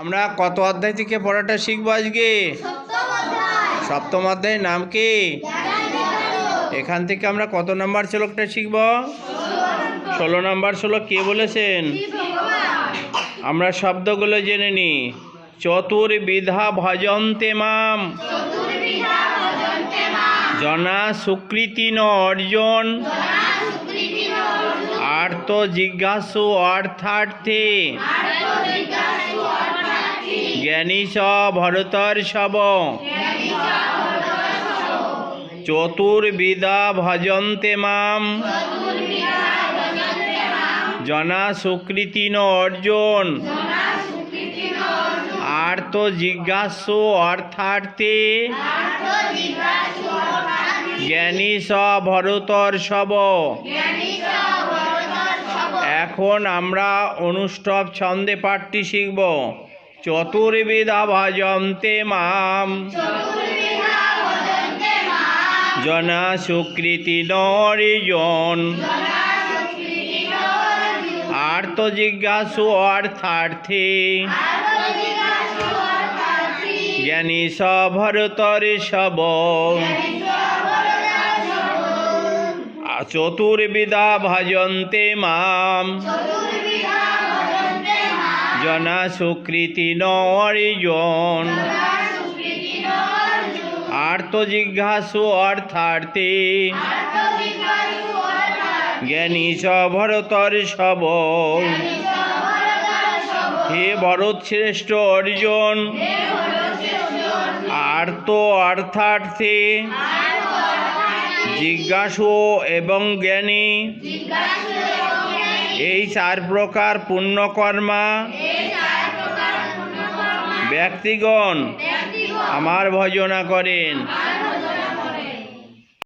আমরা কত অধ্যায় থেকে পড়াটা শিখবো আজকে? সপ্তম অধ্যায়ের নাম কি? এখান থেকে আমরা কত নাম্বার শ্লোকটা শিখব? 16 নাম্বার শ্লোক কে বলেছেন? আমরা শব্দগুলো জেনে নি। চতুর্বিধা ভজন্তে মাম জনা সুকৃতি ন অর্জন আর্ত জিজ্ঞাসু অর্থার্থে জ্ঞানী স ভরতর্ষভ। চতুর্বিধা ভজন্তে মাম জনা সুকৃতি ন অর্জন আর্ত জিজ্ঞাসু অর্থার্থে জ্ঞানী স ভরতর্ষভ। এখন আমরা অনুষ্টপ ছন্দে পাঠটি শিখব। চতুর্বিধা ভজন্তে মাম জনা সুকৃতি ন অর্জন আর্ত জিজ্ঞাসু অর্থার্থে জ্ঞানী স ভরতর্ষভ। চতুর্বিধা ভজন্তে মাম জনা সুকৃতি ন অর্জন আর্ত জিজ্ঞাসু অর্থার্থে জ্ঞানী স ভরতর্ষভ। হে ভরত শ্রেষ্ঠ অর্জুন, আর্ত অর্থার্থে জিজ্ঞাসু এবং জ্ঞানী এই 4 প্রকার পুণ্যকর্মা ব্যক্তিগণ আমার ভজনা করেন।